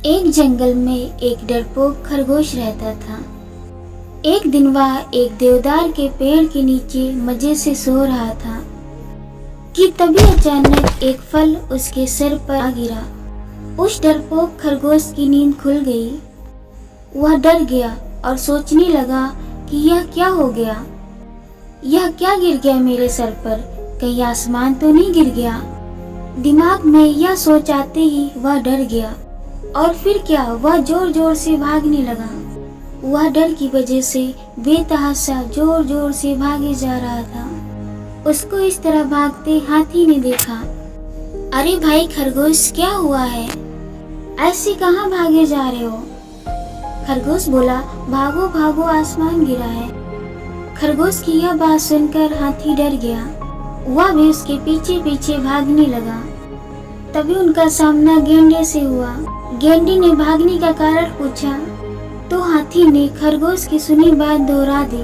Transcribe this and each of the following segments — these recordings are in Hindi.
एक जंगल में एक डरपोक खरगोश रहता था। एक दिन वह एक देवदार के पेड़ के नीचे मजे से सो रहा था कि तभी अचानक एक फल उसके सिर पर आ गिरा। उस डरपोक खरगोश की नींद खुल गई। वह डर गया और सोचने लगा कि यह क्या हो गया, यह क्या गिर गया मेरे सर पर, कहीं आसमान तो नहीं गिर गया। दिमाग में यह सोच आते ही वह डर गया और फिर क्या, वह जोर जोर से भागने लगा। वह डर की वजह से बेतहाशा जोर जोर से भागे जा रहा था। उसको इस तरह भागते हाथी ने देखा। अरे भाई खरगोश, क्या हुआ है, ऐसे कहाँ भागे जा रहे हो? खरगोश बोला, भागो भागो, आसमान गिरा है। खरगोश की यह बात सुनकर हाथी डर गया। वह भी उसके पीछे पीछे भागने लगा। तभी उनका सामना गेंडे से हुआ। गेंडे ने भागने का कारण पूछा तो हाथी ने खरगोश की सुनी बात दोहरा दी,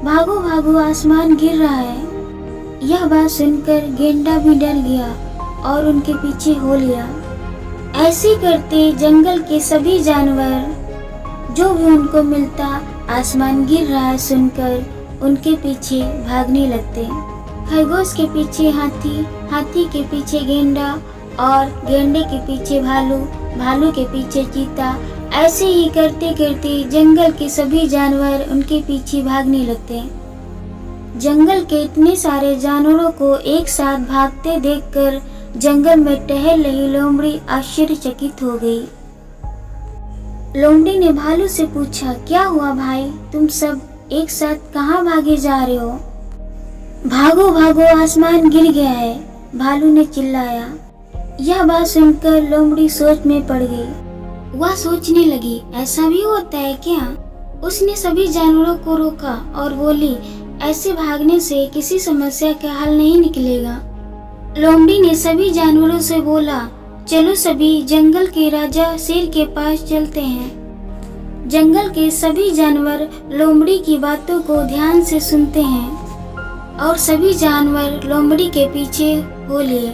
भागो भागो, आसमान गिर रहा है। यह बात सुनकर गेंडा भी डर गया और उनके पीछे हो लिया। ऐसे करते जंगल के सभी जानवर जो भी उनको मिलता आसमान गिर रहा है सुनकर उनके पीछे भागने लगते। खरगोश के पीछे हाथी, हाथी के पीछे गेंडा और गेंडे के पीछे भालू, भालू के पीछे चीता। ऐसे ही करते करते जंगल के सभी जानवर उनके पीछे भागने लगते। जंगल के इतने सारे जानवरों को एक साथ भागते देखकर जंगल में टहल रही लोमड़ी आश्चर्यचकित हो गई। लोमड़ी ने भालू से पूछा, क्या हुआ भाई, तुम सब एक साथ कहाँ भागे जा रहे हो? भागो भागो, आसमान गिर गया है, भालू ने चिल्लाया। यह बात सुनकर लोमड़ी सोच में पड़ गई। वह सोचने लगी, ऐसा भी होता है क्या? उसने सभी जानवरों को रोका और बोली, ऐसे भागने से किसी समस्या का हल नहीं निकलेगा। लोमड़ी ने सभी जानवरों से बोला, चलो सभी जंगल के राजा शेर के पास चलते हैं। जंगल के सभी जानवर लोमड़ी की बातों को ध्यान से सुनते हैं और सभी जानवर लोमड़ी के पीछे हो लिए।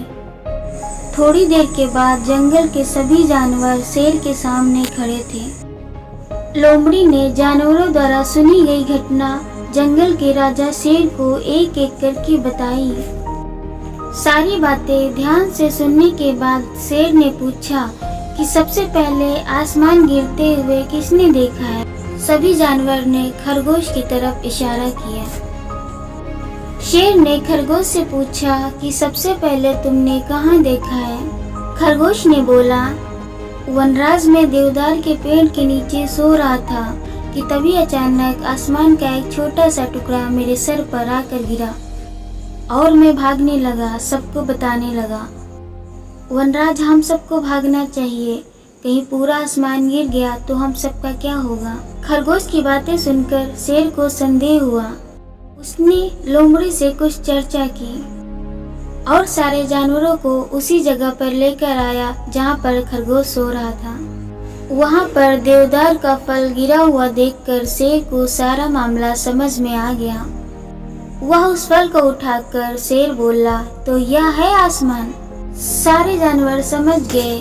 थोड़ी देर के बाद जंगल के सभी जानवर शेर के सामने खड़े थे। लोमड़ी ने जानवरों द्वारा सुनी गई घटना जंगल के राजा शेर को एक एक करके बताई। सारी बातें ध्यान से सुनने के बाद शेर ने पूछा कि सबसे पहले आसमान गिरते हुए किसने देखा है? सभी जानवर ने खरगोश की तरफ इशारा किया। शेर ने खरगोश से पूछा कि सबसे पहले तुमने कहाँ देखा है? खरगोश ने बोला, वनराज में देवदार के पेड़ के नीचे सो रहा था कि तभी अचानक आसमान का एक छोटा सा टुकड़ा मेरे सर पर आकर गिरा और मैं भागने लगा, सबको बताने लगा। वनराज, हम सबको भागना चाहिए, कहीं पूरा आसमान गिर गया तो हम सबका क्या होगा? खरगोश की बातें सुनकर शेर को संदेह हुआ। उसने लोमड़ी से कुछ चर्चा की और सारे जानवरों को उसी जगह पर लेकर आया जहाँ पर खरगोश सो रहा था। वहाँ पर देवदार का फल गिरा हुआ देखकर शेर को सारा मामला समझ में आ गया। वह उस फल को उठाकर शेर बोला, तो यह है आसमान। सारे जानवर समझ गए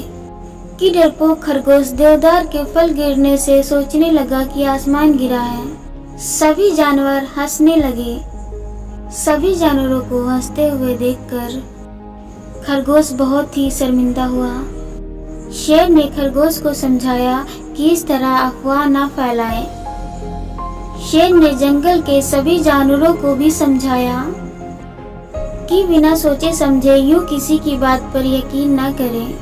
कि डरपोक खरगोश देवदार के फल गिरने से सोचने लगा कि आसमान गिरा है। सभी जानवर हंसने लगे। सभी जानवरों को हंसते हुए देखकर खरगोश बहुत ही शर्मिंदा हुआ। शेर ने खरगोश को समझाया कि इस तरह अफवाह न फैलाएं। शेर ने जंगल के सभी जानवरों को भी समझाया कि बिना सोचे समझे यूं किसी की बात पर यकीन न करें।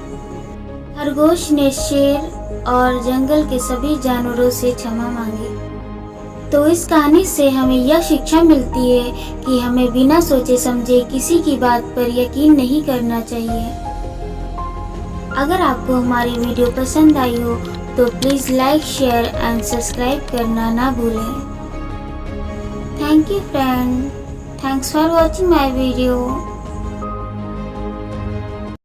खरगोश ने शेर और जंगल के सभी जानवरों से क्षमा मांगी। तो इस कहानी से हमें यह शिक्षा मिलती है कि हमें बिना सोचे समझे किसी की बात पर यकीन नहीं करना चाहिए। अगर आपको हमारी वीडियो पसंद आई हो तो please like, share and subscribe करना ना भूलें। Thank you friend, thanks for watching my video.